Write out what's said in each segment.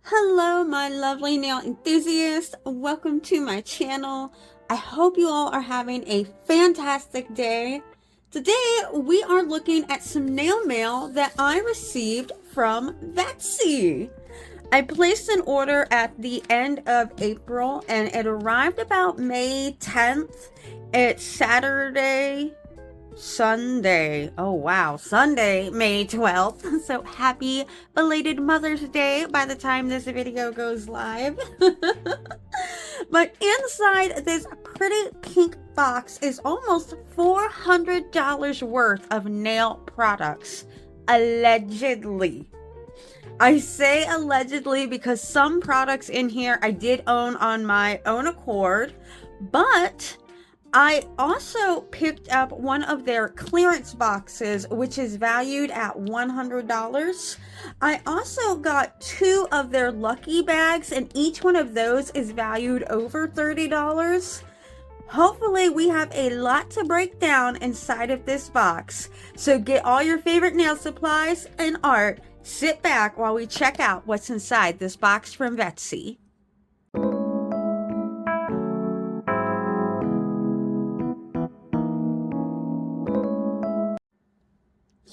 Hello, my lovely nail enthusiasts. Welcome to my channel. I hope you all are having a fantastic day. Today, we are looking at some nail mail that I received from Vettsy. I placed an order at the end of April and it arrived about May 10th. It's Sunday. Oh wow, Sunday, May 12th. So happy belated Mother's Day by the time this video goes live. But inside this pretty pink box is almost $400 worth of nail products. Allegedly. I say allegedly because some products in here I did own on my own accord, but I also picked up one of their clearance boxes, which is valued at $100. I also got 2 of their lucky bags, and each one of those is valued over $30. Hopefully we have a lot to break down inside of this box. So get all your favorite nail supplies and art. Sit back while we check out what's inside this box from Vettsy.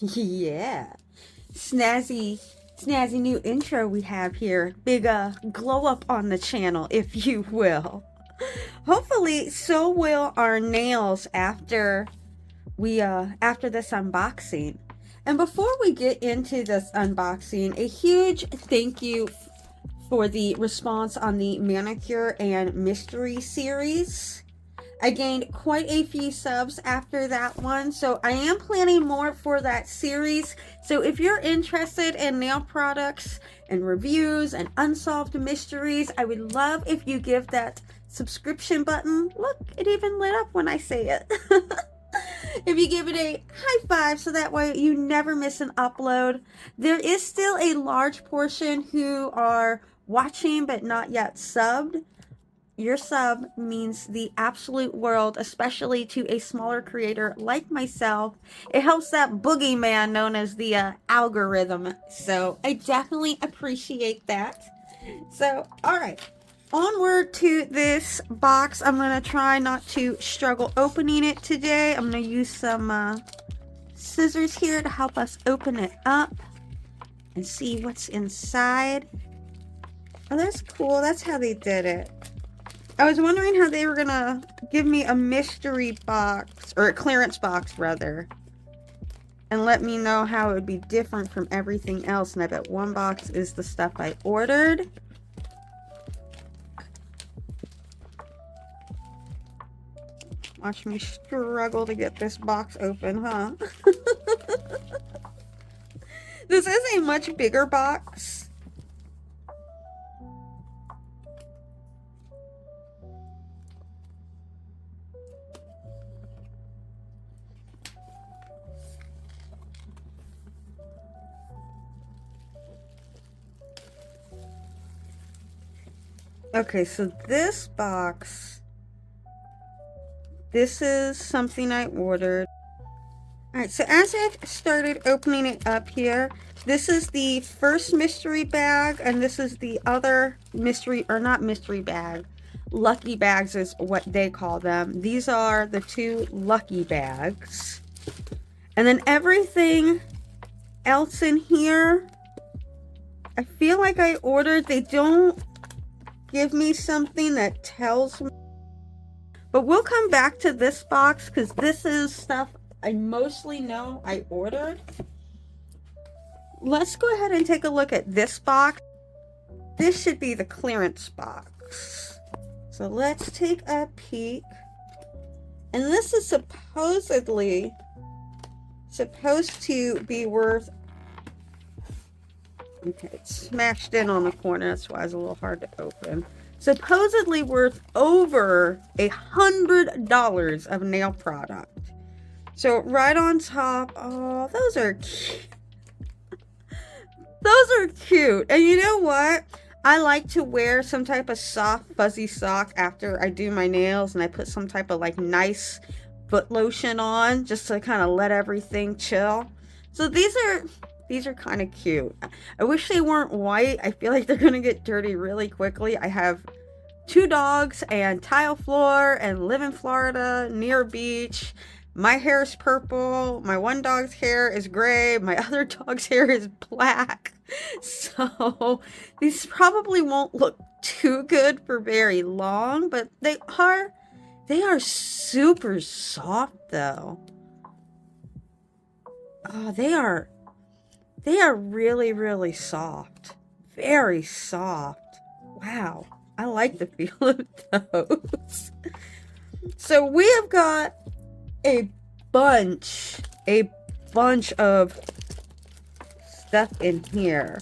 Yeah, snazzy new intro we have here. Big glow up on the channel, if you will. Hopefully so will our nails after this unboxing. And before we get into this unboxing, a huge thank you for the response on the manicure and mystery series. I gained quite a few subs after that one, so I am planning more for that series. So if you're interested in nail products and reviews and unsolved mysteries, I would love if you give that subscription button. Look, it even lit up when I say it. If you give it a high five so that way you never miss an upload. There is still a large portion who are watching but not yet subbed. Your sub means the absolute world, especially to a smaller creator like myself. It helps that boogeyman known as the algorithm. So I definitely appreciate that. So, all right. Onward to this box. I'm going to try not to struggle opening it today. I'm going to use some scissors here to help us open it up and see what's inside. Oh, that's cool. That's how they did it. I was wondering how they were going to give me a mystery box, or a clearance box rather, and let me know how it would be different from everything else. And I bet one box is the stuff I ordered. Watch me struggle to get this box open, huh? This is a much bigger box. Okay, so this box, this is something I ordered. Alright, so as I've started opening it up here, this is the first mystery bag, and this is the other mystery, or not mystery bag, lucky bags is what they call them. These are the 2 lucky bags. And then everything else in here, I feel like I ordered. They don't give me something that tells me. But we'll come back to this box because this is stuff I mostly know I ordered. Let's go ahead and take a look at this box. This should be the clearance box. So let's take a peek. And this is supposedly supposed to be worth... Okay, it's smashed in on the corner. That's why it's a little hard to open. Supposedly worth over $100 of nail product. So right on top, oh, those are cute. Those are cute. And you know what? I like to wear some type of soft fuzzy sock after I do my nails, and I put some type of like nice foot lotion on just to kind of let everything chill. So these These are kind of cute. I wish they weren't white. I feel like they're going to get dirty really quickly. I have 2 dogs and tile floor and live in Florida near a beach. My hair is purple. My one dog's hair is gray. My other dog's hair is black. So these probably won't look too good for very long, but they are super soft though. Oh, they are really, really soft. Very soft. Wow. I like the feel of those. So we have got a bunch of stuff in here.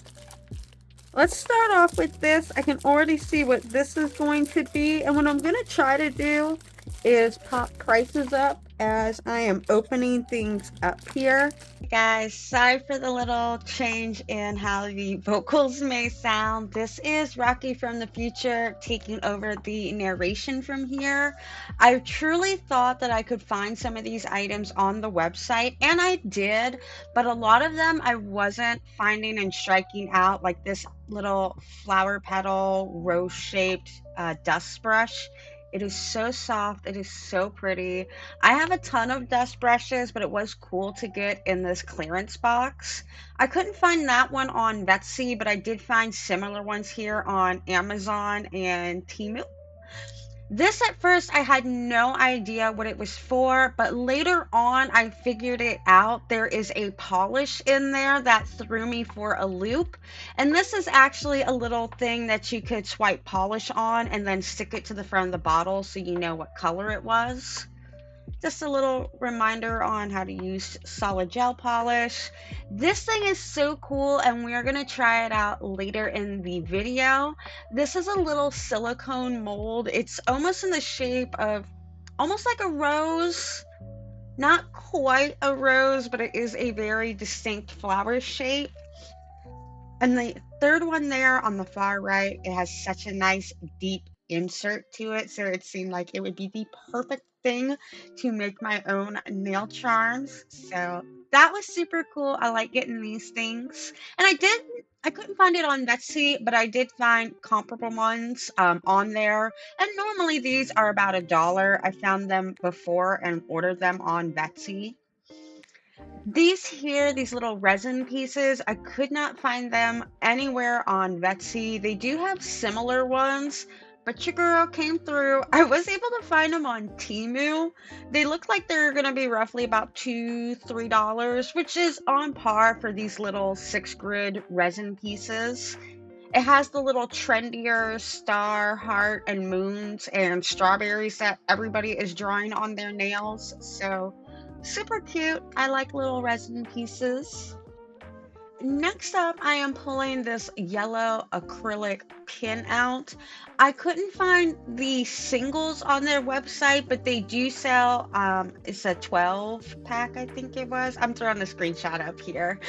Let's start off with this. I can already see what this is going to be. And what I'm going to try to do is pop prices up as I am opening things up here. Guys, sorry for the little change in how the vocals may sound. This is Rocky from the future taking over the narration from here. I truly thought that I could find some of these items on the website, and I did, but a lot of them I wasn't finding and striking out, like this little flower petal rose-shaped dust brush. It is so soft. It is so pretty. I have a ton of dust brushes, but it was cool to get in this clearance box. I couldn't find that one on Vettsy, but I did find similar ones here on Amazon and Temu. This at first I had no idea what it was for, but later on I figured it out. There is a polish in there that threw me for a loop. And this is actually a little thing that you could swipe polish on and then stick it to the front of the bottle so you know what color it was. Just a little reminder on how to use solid gel polish. This thing is so cool, and we're going to try it out later in the video. This is a little silicone mold. It's almost in the shape of almost like a rose. Not quite a rose, but it is a very distinct flower shape. And the third one there on the far right, it has such a nice deep insert to it, so it seemed like it would be the perfect thing to make my own nail charms. So that was super cool. I like getting these things. And I couldn't find it on Vettsy, but I did find comparable ones on there. And normally these are about $1. I found them before and ordered them on Vettsy. These here, these little resin pieces, I could not find them anywhere on Vettsy. They do have similar ones, but your girl came through. I was able to find them on Temu. They look like they're going to be roughly about $2, $3, which is on par for these little 6-grid resin pieces. It has the little trendier star, heart, and moons and strawberries that everybody is drawing on their nails. So super cute. I like little resin pieces. Next up, I am pulling this yellow acrylic pin out. I couldn't find the singles on their website, but they do sell, it's a 12-pack, I think it was. I'm throwing the screenshot up here.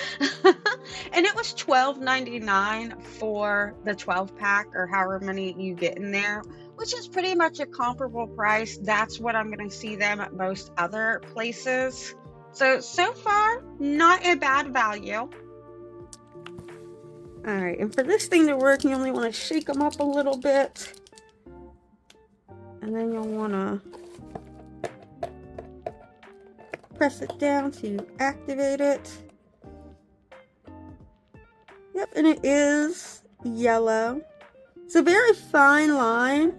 And it was $12.99 for the 12-pack, or however many you get in there, which is pretty much a comparable price. That's what I'm going to see them at most other places. So far, not a bad value. Alright, and for this thing to work, you only want to shake them up a little bit. And then you'll want to press it down to activate it. Yep, and it is yellow. It's a very fine line.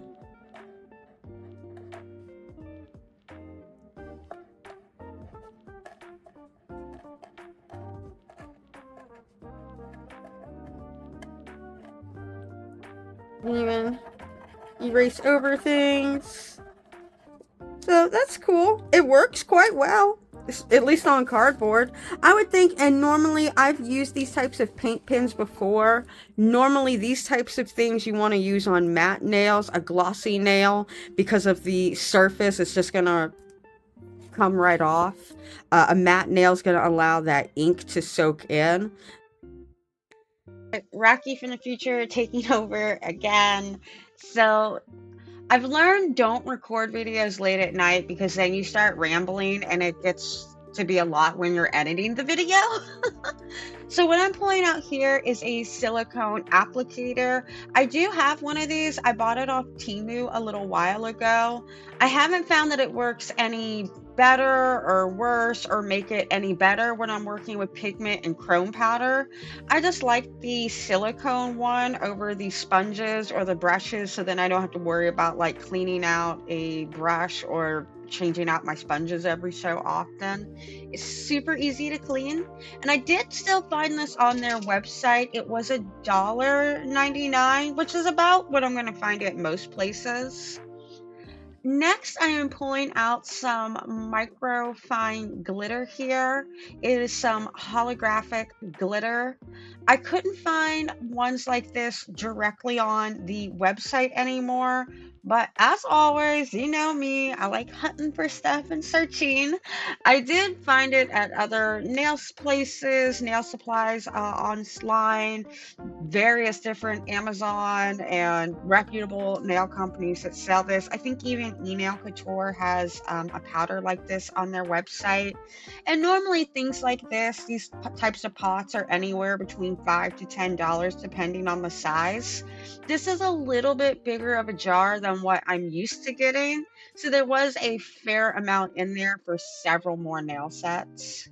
Even erase over things. So that's cool. It works quite well, at least on cardboard. I would think, and normally I've used these types of paint pens before. Normally these types of things you want to use on matte nails, a glossy nail, because of the surface, it's just going to come right off. A matte nail is going to allow that ink to soak in. Rocky from the future taking over again. So I've learned don't record videos late at night, because then you start rambling and it gets to be a lot when you're editing the video. So what I'm pulling out here is a silicone applicator. I do have one of these. I bought it off Temu a little while ago. I haven't found that it works any better or worse or make it any better when I'm working with pigment and chrome powder. I just like the silicone one over the sponges or the brushes, so then I don't have to worry about like cleaning out a brush or changing out my sponges every so often. It's super easy to clean, and I did still find this on their website. It was $1.99, which is about what I'm going to find at most places. Next, I am pulling out some micro fine glitter here. It is some holographic glitter. I couldn't find ones like this directly on the website anymore, but as always, you know me, I like hunting for stuff and searching. I did find it at other nail places, nail supplies online, various different Amazon and reputable nail companies that sell this. I think even Nail Couture has a powder like this on their website. And normally things like this, these types of pots are anywhere between $5 to $10 depending on the size. This is a little bit bigger of a jar than what I'm used to getting, so there was a fair amount in there for several more nail sets.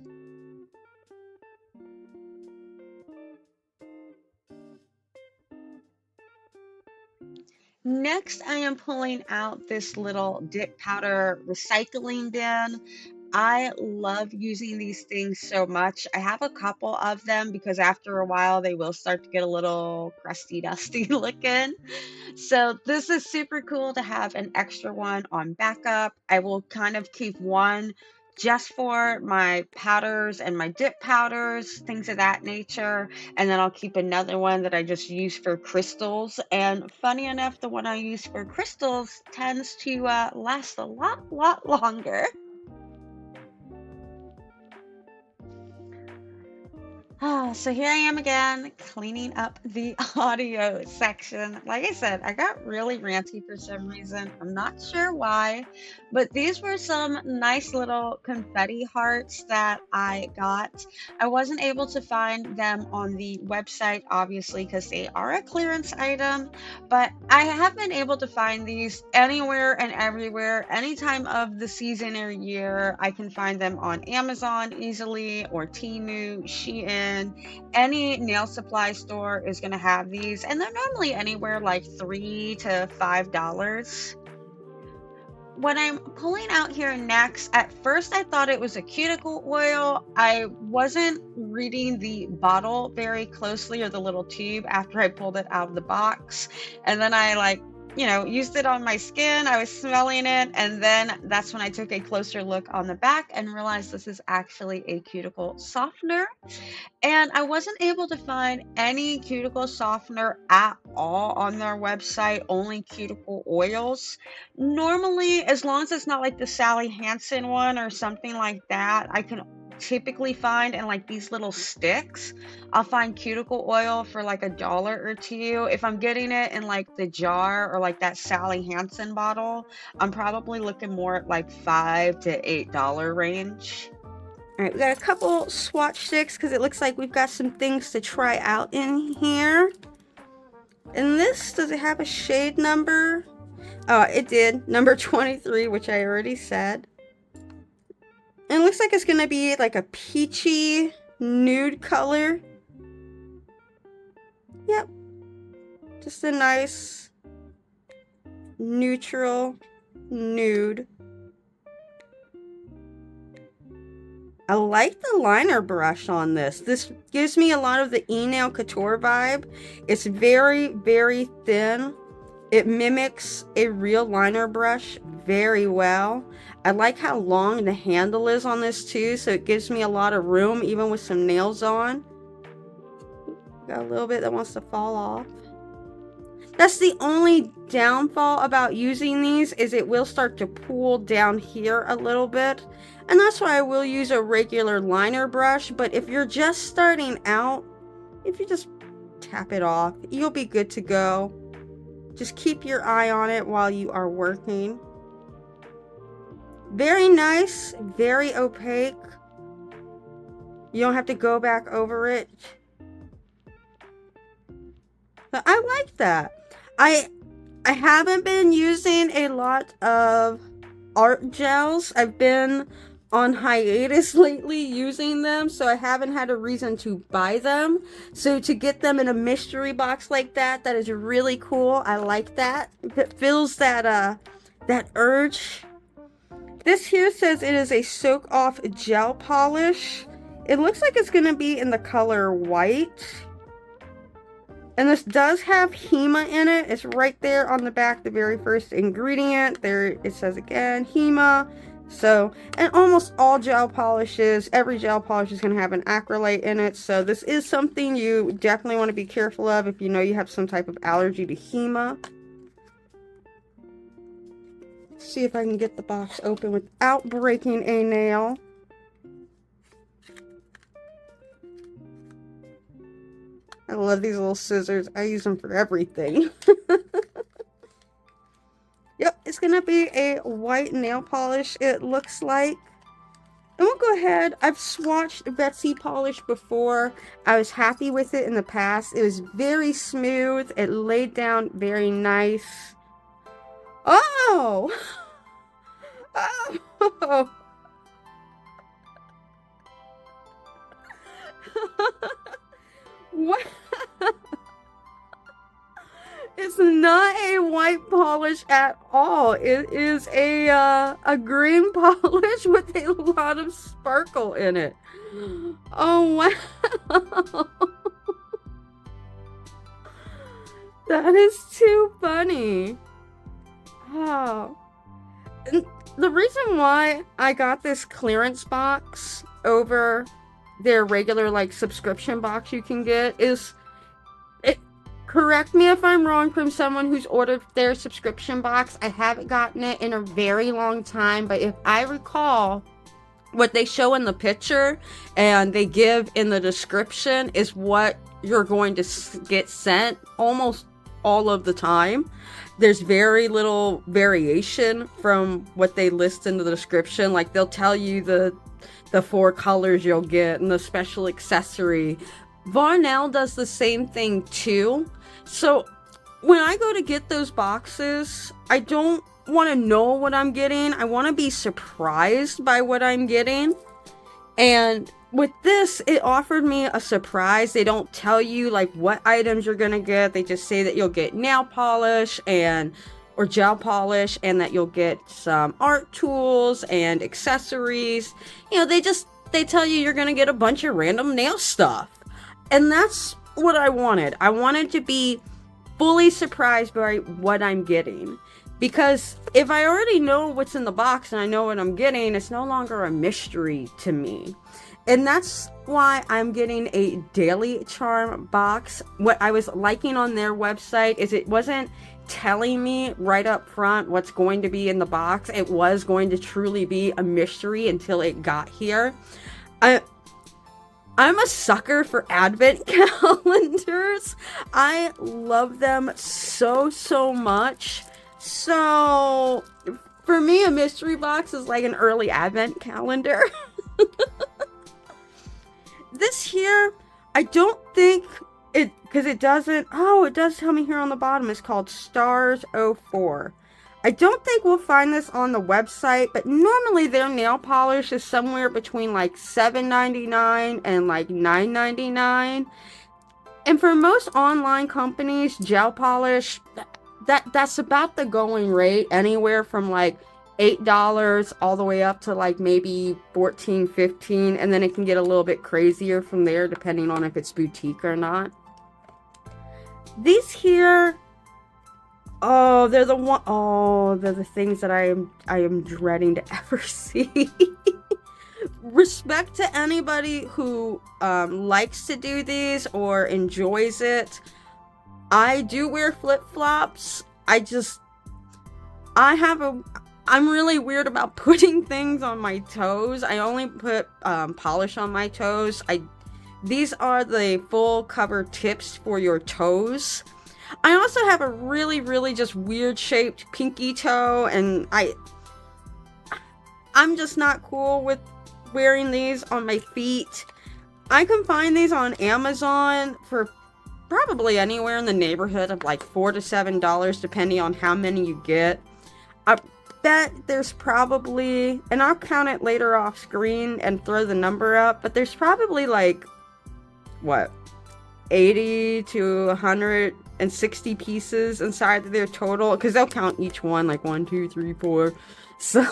Next, I am pulling out this little dip powder recycling bin. I love using these things so much. I have a couple of them because after a while they will start to get a little crusty, dusty looking. So this is super cool to have an extra one on backup. I will kind of keep one just for my powders and my dip powders, things of that nature. And then I'll keep another one that I just use for crystals. And funny enough, the one I use for crystals tends to last a lot longer. So here I am again, cleaning up the audio section. Like I said, I got really ranty for some reason. I'm not sure why, but these were some nice little confetti hearts that I got. I wasn't able to find them on the website, obviously, because they are a clearance item, but I have been able to find these anywhere and everywhere, any time of the season or year. I can find them on Amazon easily, or Temu, Shein. Any nail supply store is going to have these, and they're normally anywhere like $3 to $5. What I'm pulling out here next, at first I thought it was a cuticle oil. I wasn't reading the bottle very closely, or the little tube, after I pulled it out of the box, and then I used it on my skin. I was smelling it, and then that's when I took a closer look on the back and realized this is actually a cuticle softener. And I wasn't able to find any cuticle softener at all on their website, only cuticle oils. Normally, as long as it's not like the Sally Hansen one or something like that, I can typically find in like these little sticks. I'll find cuticle oil for like $1 or $2. If I'm getting it in like the jar or like that Sally Hansen bottle, I'm probably looking more at like $5 to $8 range. All right, we got a couple swatch sticks because it looks like we've got some things to try out in here. And this, does it have a shade number? Oh, it did. Number 23, which I already said. And it looks like it's going to be like a peachy nude color. Yep. Just a nice neutral nude. I like the liner brush on this. This gives me a lot of the Nail Couture vibe. It's very, very thin. It mimics a real liner brush very well. I like how long the handle is on this too, so it gives me a lot of room even with some nails on. Got a little bit that wants to fall off. That's the only downfall about using these, is it will start to pool down here a little bit. And that's why I will use a regular liner brush. But if you're just starting out, if you just tap it off, you'll be good to go. Just keep your eye on it while you are working. Very nice, very opaque. You don't have to go back over it. But I like that. I haven't been using a lot of art gels. I've been on hiatus lately using them, so I haven't had a reason to buy them. So to get them in a mystery box like that, that is really cool. I like that. It fills that that urge. This here says it is a soak off gel polish. It looks like it's gonna be in the color white. And this does have HEMA in it. It's right there on the back, the very first ingredient. There it says again, HEMA. So, and almost all gel polishes, every gel polish is going to have an acrylate in it. So this is something you definitely want to be careful of if you know you have some type of allergy to HEMA. Let's see if I can get the box open without breaking a nail. I love these little scissors. I use them for everything. Yep, it's going to be a white nail polish, it looks like. And we'll go ahead. I've swatched Vettsy polish before. I was happy with it in the past. It was very smooth. It laid down very nice. Oh! Oh! What? It's not a white polish at all. It is a green polish with a lot of sparkle in it. Oh wow. That is too funny. Oh. And the reason why I got this clearance box over their regular like subscription box you can get is, correct me if I'm wrong from someone who's ordered their subscription box. I haven't gotten it in a very long time, but if I recall, what they show in the picture and they give in the description is what you're going to get sent almost all of the time. There's very little variation from what they list in the description. Like they'll tell you the 4 colors you'll get and the special accessory. Varnail does the same thing too. So when I go to get those boxes, I don't want to know what I'm getting. I want to be surprised by what I'm getting. And with this, it offered me a surprise. They don't tell you like what items you're gonna get. They just say that you'll get nail polish or gel polish, and that you'll get some art tools and accessories. You know, they tell you you're gonna get a bunch of random nail stuff. And that's what I wanted. I wanted to be fully surprised by what I'm getting. Because if I already know what's in the box and I know what I'm getting, it's no longer a mystery to me. And that's why I'm getting a DailyCharme box. What I was liking on their website is it wasn't telling me right up front what's going to be in the box. It was going to truly be a mystery until it got here. I'm a sucker for advent calendars. I love them so much. So for me, a mystery box is like an early advent calendar. This here, I don't think it, because it doesn't, oh, it does tell me here on the bottom, it's called Stars 04. I don't think we'll find this on the website, but normally their nail polish is somewhere between like $7.99 and like $9.99. And for most online companies, gel polish, that's about the going rate, anywhere from like $8 all the way up to like maybe $14, $15, and then it can get a little bit crazier from there depending on if it's boutique or not. These here, oh, they're the things that I am dreading to ever see. Respect to anybody who likes to do these or enjoys it. I do wear flip-flops. I'm really weird about putting things on my toes. I only put polish on my toes. These are the full cover tips for your toes. I also have a really just weird shaped pinky toe, and I'm just not cool with wearing these on my feet. I can find these on Amazon for probably anywhere in the neighborhood of like $4 to $7, depending on how many you get. I bet there's probably, and I'll count it later off screen and throw the number up, but there's probably like, what, 80 to 160 pieces inside of their total, because they'll count each one like 1, 2, 3, 4. So,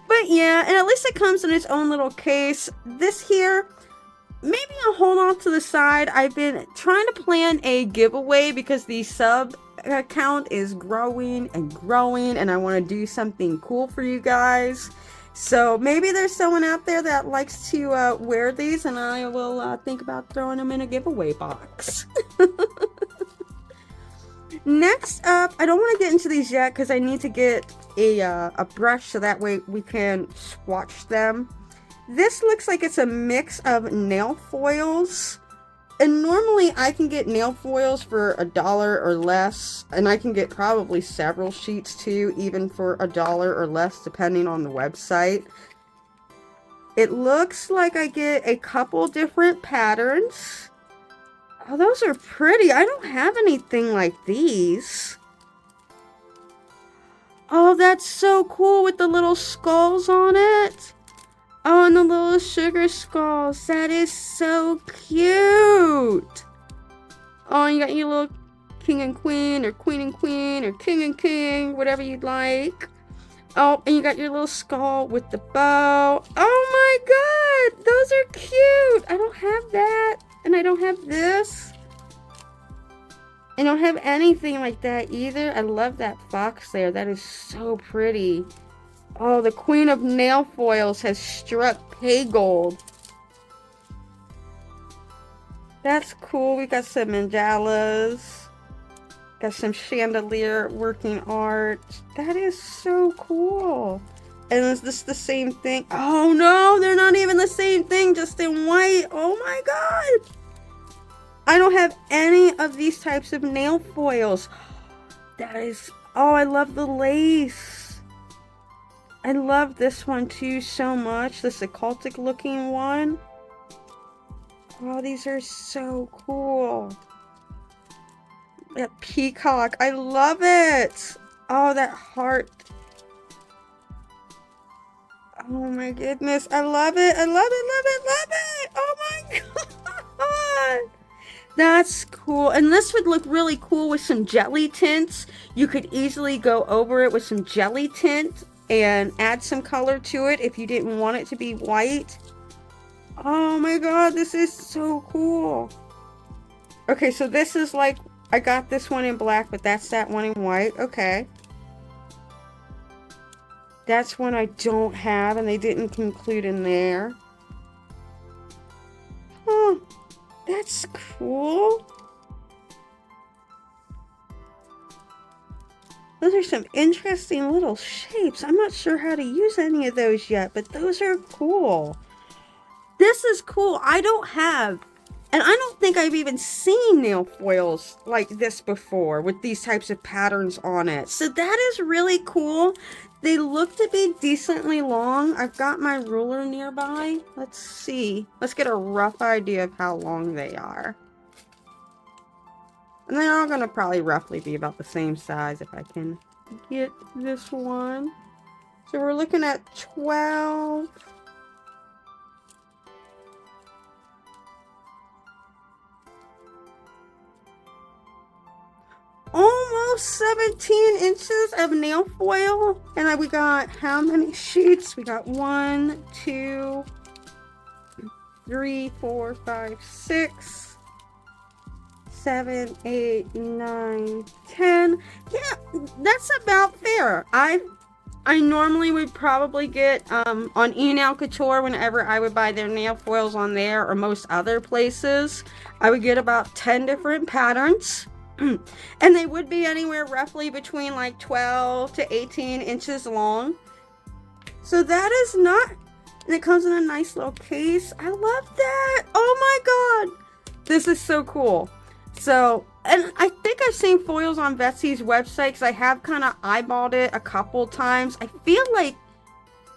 but yeah, and at least it comes in its own little case. This here, maybe I'll hold off to the side. I've been trying to plan a giveaway because the sub account is growing and growing, and I want to do something cool for you guys. So maybe there's someone out there that likes to wear these, and I will think about throwing them in a giveaway box. Next up, I don't want to get into these yet because I need to get a brush so that way we can swatch them. This looks like it's a mix of nail foils, and normally I can get nail foils for $1 or less, and I can get probably several sheets too, even for $1 or less depending on the website. It looks like I get a couple different patterns. Oh, those are pretty. I don't have anything like these. Oh, that's so cool with the little skulls on it. Oh, and the little sugar skulls. That is so cute. Oh, you got your little king and queen, or queen and queen, or king and king, whatever you'd like. Oh, and you got your little skull with the bow. Oh my god, those are cute. I don't have that, and I don't have this. I don't have anything like that either. I love that fox there. That is so pretty. Oh, the Queen of Nail Foils has struck pay gold. That's cool. We got some mandalas. Got some chandelier working art. That is so cool. And is this the same thing? Oh no, they're not even the same thing, just in white. Oh my god. I don't have any of these types of nail foils. That is... Oh, I love the lace. I love this one too so much. This occultic looking one. Oh, these are so cool. That peacock. I love it. Oh, that heart. Oh my goodness. I love it. I love it, love it, love it. Oh my god. That's cool. And this would look really cool with some jelly tints. You could easily go over it with some jelly tint and add some color to it if you didn't want it to be white. Oh my god, this is so cool. Okay, so this is like, I got this one in black, but that's that one in white. Okay. That's one I don't have, and they didn't include in there. Oh, that's cool. Those are some interesting little shapes. I'm not sure how to use any of those yet, but those are cool. This is cool. I don't have, and I don't think I've even seen nail foils like this before with these types of patterns on it. So that is really cool. They look to be decently long. I've got my ruler nearby. Let's see. Let's get a rough idea of how long they are. And they're all going to probably roughly be about the same size if I can get this one. So we're looking at 12. Almost 17 inches of nail foil. And then we got how many sheets? We got 1, 2, 3, 4, 5, 6, 7, 8, 9, 10. Yeah, that's about fair. I normally would probably get on eNail Couture, whenever I would buy their nail foils on there or most other places, I would get about 10 different patterns. And they would be anywhere roughly between like 12 to 18 inches long. So that is not, and it comes in a nice little case. I love that. Oh my god, this is so cool. So, and I think I've seen foils on Vetsy's website because I have kind of eyeballed it a couple times. I feel like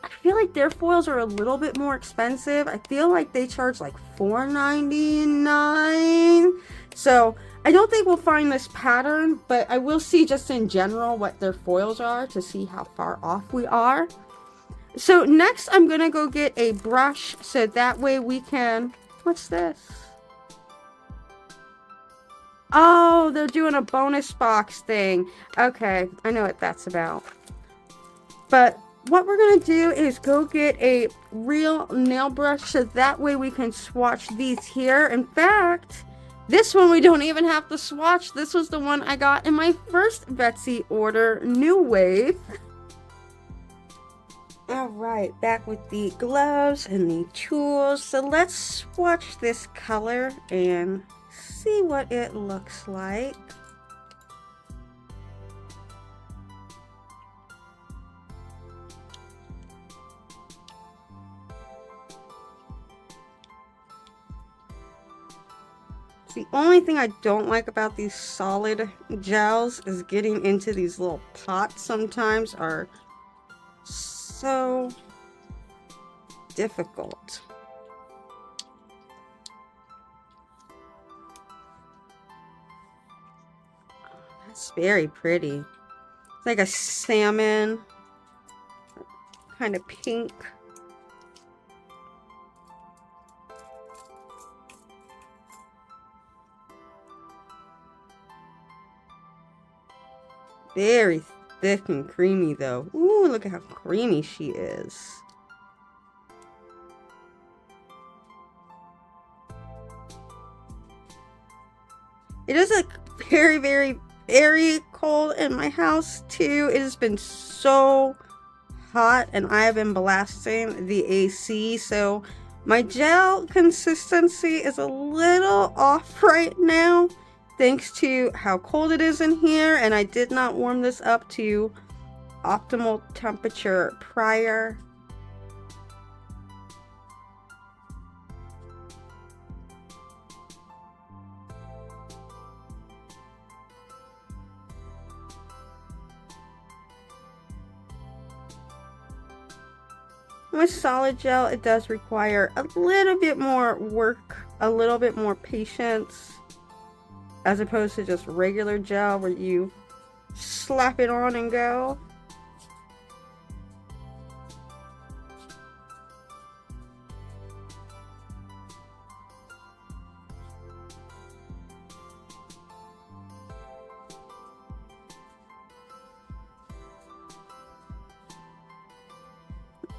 I feel like their foils are a little bit more expensive. I feel like they charge like $4.99. So I don't think we'll find this pattern, but I will see just in general what their foils are to see how far off we are. So next I'm gonna go get a brush so that way we can, what's this? Oh, they're doing a bonus box thing. Okay, I know what that's about. But what we're gonna do is go get a real nail brush so that way we can swatch these here. In fact, this one we don't even have to swatch. This was the one I got in my first Vettsy order, New Wave. Alright, back with the gloves and the tools. So let's swatch this color and see what it looks like. The only thing I don't like about these solid gels is getting into these little pots sometimes are so difficult. That's very pretty. It's like a salmon, kind of pink. Very thick and creamy though. Ooh, look at how creamy she is. It is like very, very, very cold in my house too. It has been so hot and I have been blasting the AC, so my gel consistency is a little off right now thanks to how cold it is in here, and I did not warm this up to optimal temperature prior. With solid gel, it does require a little bit more work, a little bit more patience, as opposed to just regular gel where you slap it on and go.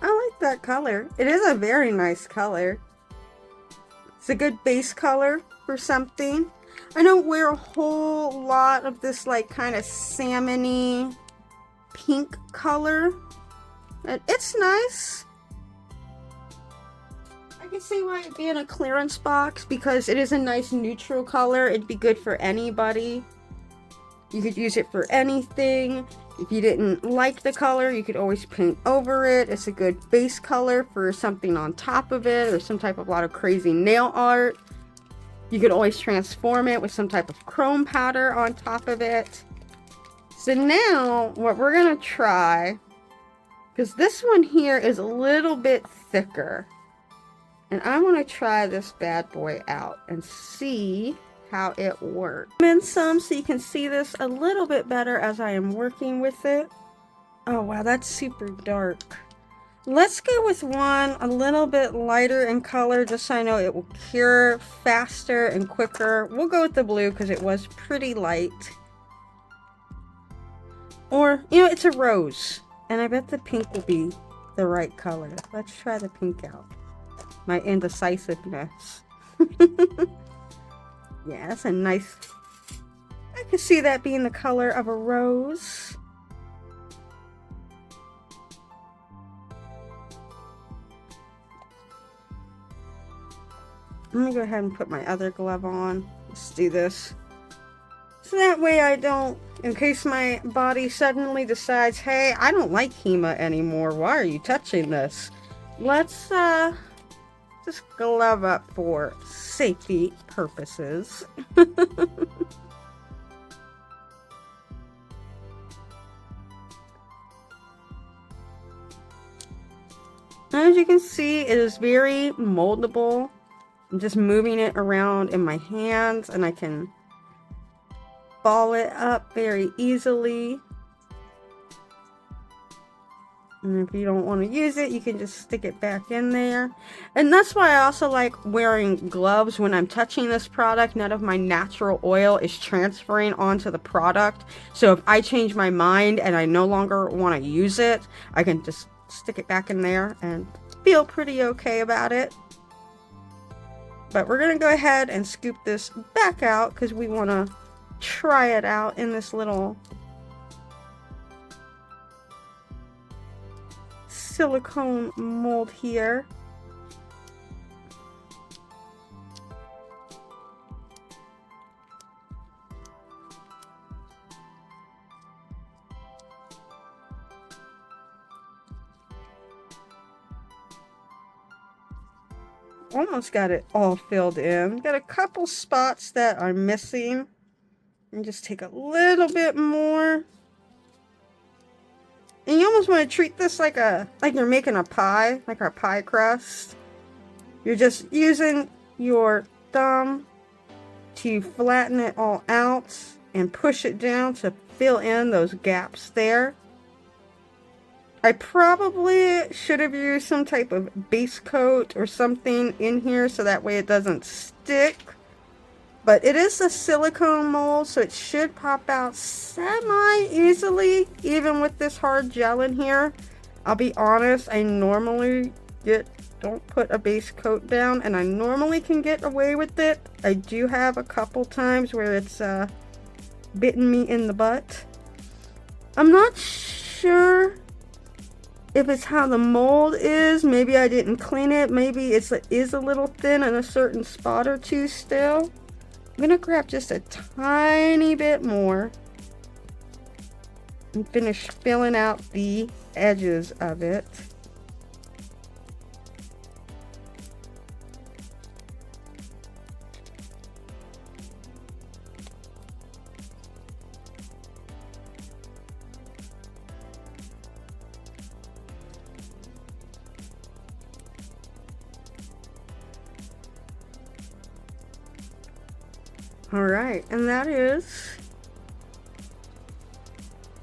I like that color. It is a very nice color. It's a good base color for something. I don't wear a whole lot of this like kind of salmon-y pink color. But it's nice. I can see why it'd be in a clearance box because it is a nice neutral color. It'd be good for anybody. You could use it for anything. If you didn't like the color, you could always paint over it. It's a good base color for something on top of it or some type of lot of crazy nail art. You could always transform it with some type of chrome powder on top of it. So now what we're gonna try, because this one here is a little bit thicker, and I want to try this bad boy out and see how it works. I'm in some so you can see this a little bit better as I am working with it. Oh wow, that's super dark. Let's go with one a little bit lighter in color just so I know it will cure faster and quicker. We'll go with the blue because it was pretty light. Or, you know, it's a rose. And I bet the pink will be the right color. Let's try the pink out. My indecisiveness. Yeah, that's a nice... I can see that being the color of a rose. Let me go ahead and put my other glove on. Let's do this. So that way I don't, in case my body suddenly decides, hey, I don't like Hema anymore. Why are you touching this? Let's just glove up for safety purposes. you can see, it is very moldable. I'm just moving it around in my hands and I can ball it up very easily. And if you don't want to use it, you can just stick it back in there. And that's why I also like wearing gloves when I'm touching this product. None of my natural oil is transferring onto the product. So if I change my mind and I no longer want to use it, I can just stick it back in there and feel pretty okay about it. But we're going to go ahead and scoop this back out because we want to try it out in this little silicone mold here. Almost got it all filled in. Got a couple spots that are missing. And just take a little bit more. And you almost want to treat this like you're making a pie, like our pie crust. You're just using your thumb to flatten it all out and push it down to fill in those gaps there. I probably should have used some type of base coat or something in here so that way it doesn't stick. But it is a silicone mold, so it should pop out semi-easily, even with this hard gel in here. I'll be honest, I normally don't put a base coat down, and I normally can get away with it. I do have a couple times where it's bitten me in the butt. I'm not sure if it's how the mold is. Maybe I didn't clean it. Maybe it is a little thin in a certain spot or two still. I'm gonna grab just a tiny bit more and finish filling out the edges of it. Alright, and that is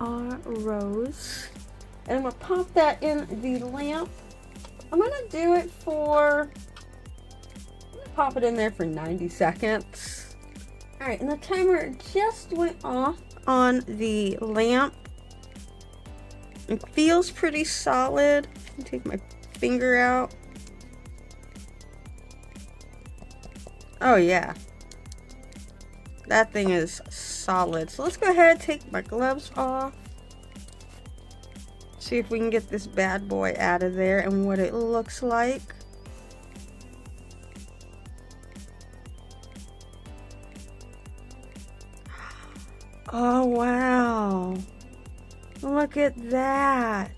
our rose. And I'm going to pop that in the lamp. I'm going to do it for, pop it in there for 90 seconds. Alright, and the timer just went off on the lamp. It feels pretty solid. I'll take my finger out. Oh yeah. That thing is solid. So let's go ahead and take my gloves off. See if we can get this bad boy out of there and what it looks like. Oh wow. Look at that.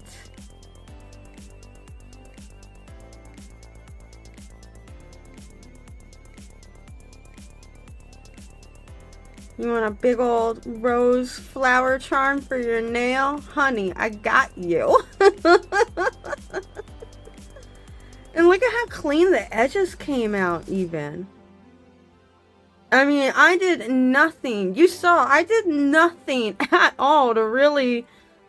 You want a big old rose flower charm for your nail? Honey, I got you. And look at how clean the edges came out even. I mean, I did nothing. You saw, I did nothing at all to really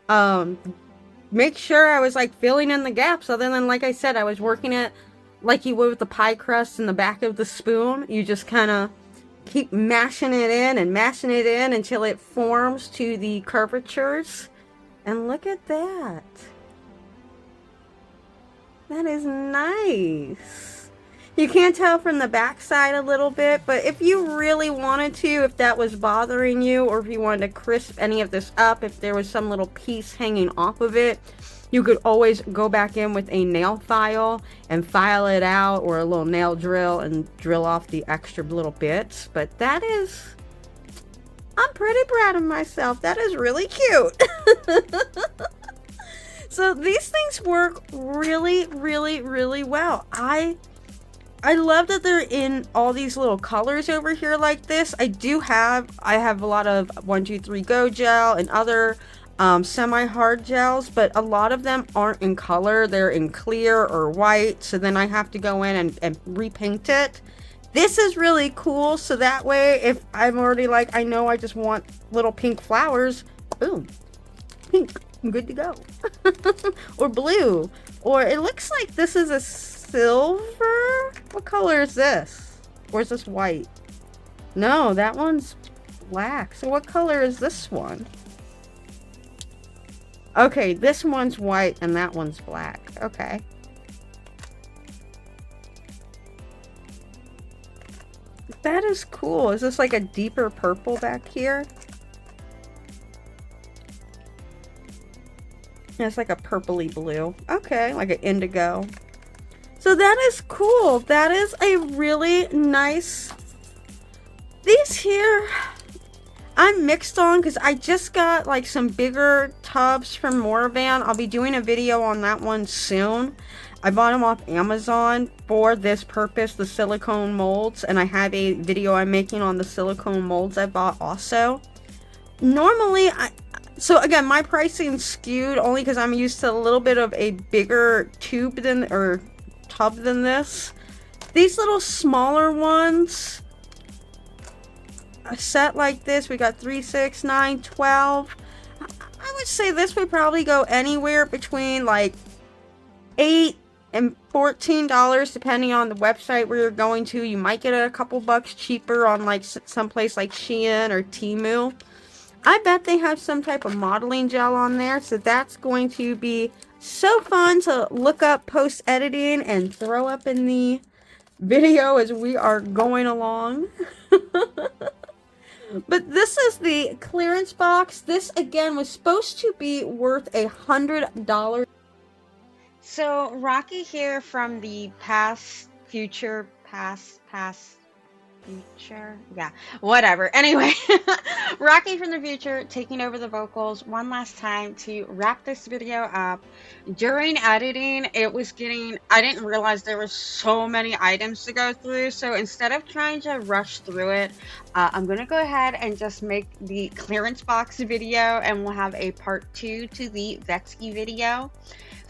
make sure I was like filling in the gaps. Other than, like I said, I was working it like you would with the pie crust in the back of the spoon. You just kind of keep mashing it in and mashing it in until it forms to the curvatures. And look at that. That is nice. You can't tell from the back side a little bit, but if you really wanted to, if that was bothering you, or if you wanted to crisp any of this up, if there was some little piece hanging off of it, you could always go back in with a nail file and file it out, or a little nail drill and drill off the extra little bits. But that is, I'm pretty proud of myself. That is really cute. So these things work really, really, really well. I love that they're in all these little colors over here like this. I have a lot of 1, 2, 3 Go gel and other semi-hard gels, but a lot of them aren't in color. They're in clear or white, so then I have to go in and repaint it. This is really cool, so that way if I'm already like, I know I just want little pink flowers, boom, pink, I'm good to go. Or blue, or it looks like this is a silver. What color is this? Or is this white? No, that one's black. So what color is this one? Okay, this one's white and that one's black. Okay. That is cool. Is this like a deeper purple back here? Yeah, it's like a purpley blue. Okay, like an indigo. So that is cool. That is a really nice... These here, I'm mixed on because I just got like some bigger tubs from Moravan. I'll be doing a video on that one soon. I bought them off Amazon for this purpose, the silicone molds, and I have a video I'm making on the silicone molds I bought also. Normally, so again, my pricing skewed only because I'm used to a little bit of a bigger tube tub than this. These little smaller ones, a set like this, we got 3, 6, 9, 12. I would say this would probably go anywhere between like $8 and $14 depending on the website where you're going to. You might get it a couple bucks cheaper on like someplace like Shein or Temu. I bet they have some type of modeling gel on there, so that's going to be so fun to look up post editing and throw up in the video as we are going along. But this is the clearance box. This again was supposed to be worth $100. So Rocky here from the past, future, yeah, whatever. Anyway, Rocky from the future taking over the vocals one last time to wrap this video up. During editing, it was I didn't realize there were so many items to go through, so instead of trying to rush through it, I'm gonna go ahead and just make the clearance box video, and we'll have a part 2 to the Vettsy video.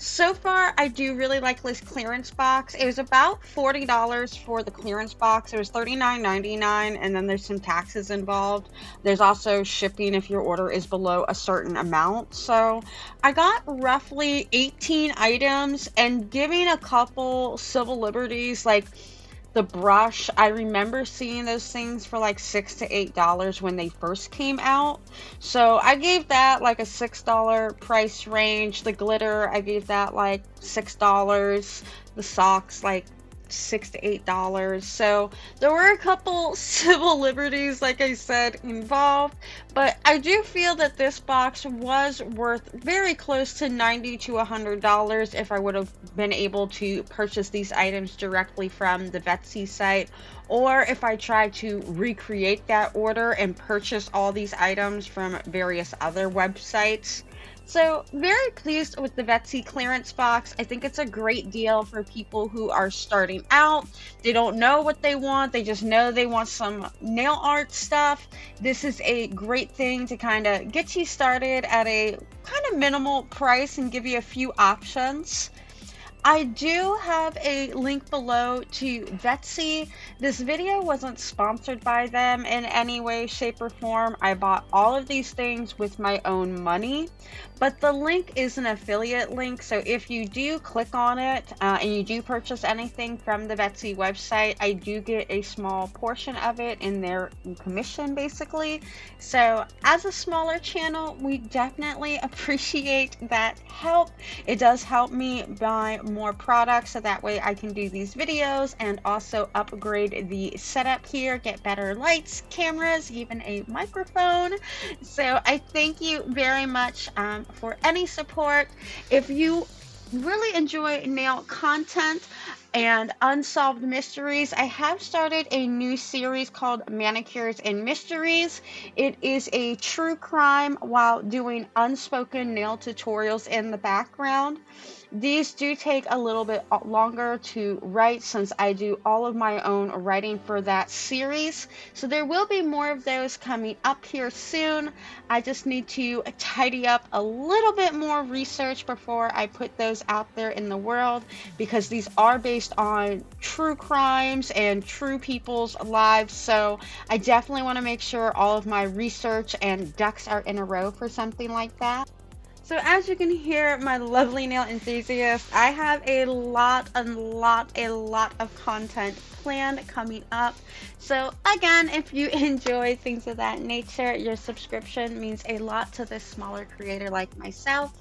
So far, I do really like this clearance box. It was about $40 for the clearance box. It was $39.99, and then there's some taxes involved. There's also shipping if your order is below a certain amount. So I got roughly 18 items, and giving a couple civil liberties like the brush, I remember seeing those things for like $6 to $8 when they first came out. So I gave that like a $6 price range. The glitter, I gave that like $6. The socks, like $6 to $8. So there were a couple civil liberties, like I said, involved, but I do feel that this box was worth very close to $90 to $100 if I would have been able to purchase these items directly from the Vettsy site, or if I tried to recreate that order and purchase all these items from various other websites. So very pleased with the Vettsy clearance box. I think it's a great deal for people who are starting out. They don't know what they want. They just know they want some nail art stuff. This is a great thing to kind of get you started at a kind of minimal price and give you a few options. I do have a link below to Vettsy. This video wasn't sponsored by them in any way, shape, or form. I bought all of these things with my own money, but the link is an affiliate link. So if you do click on it and you do purchase anything from the Vettsy website, I do get a small portion of it in their commission, basically. So as a smaller channel, we definitely appreciate that help. It does help me buy more products so that way I can do these videos and also upgrade the setup here, get better lights, cameras, even a microphone. So I thank you very much for any support. If you really enjoy nail content and unsolved mysteries, I have started a new series called Manicures and Mysteries. It is a true crime while doing unspoken nail tutorials in the background. These do take a little bit longer to write since I do all of my own writing for that series. So there will be more of those coming up here soon. I just need to tidy up a little bit more research before I put those out there in the world, because these are based on true crimes and true people's lives. So I definitely want to make sure all of my research and ducks are in a row for something like that. So as you can hear, my lovely nail enthusiasts, I have a lot of content planned coming up. So again, if you enjoy things of that nature, your subscription means a lot to this smaller creator like myself.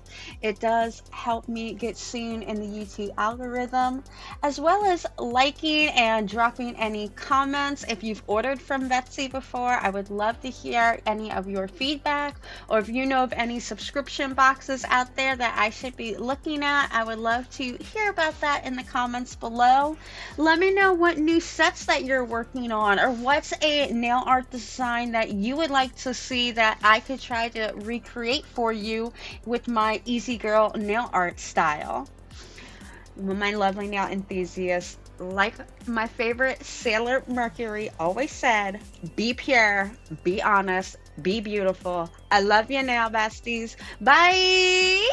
It does help me get seen in the YouTube algorithm, as well as liking and dropping any comments. If you've ordered from Vettsy before, I would love to hear any of your feedback, or if you know of any subscription boxes out there that I should be looking at, I would love to hear about that in the comments below. Let me know what new sets that you're working on, or what's a nail art design that you would like to see that I could try to recreate for you with my easy girl nail art style. My lovely nail enthusiasts, like my favorite Sailor Mercury always said, be pure, be honest, be beautiful. I love you, nail besties. Bye.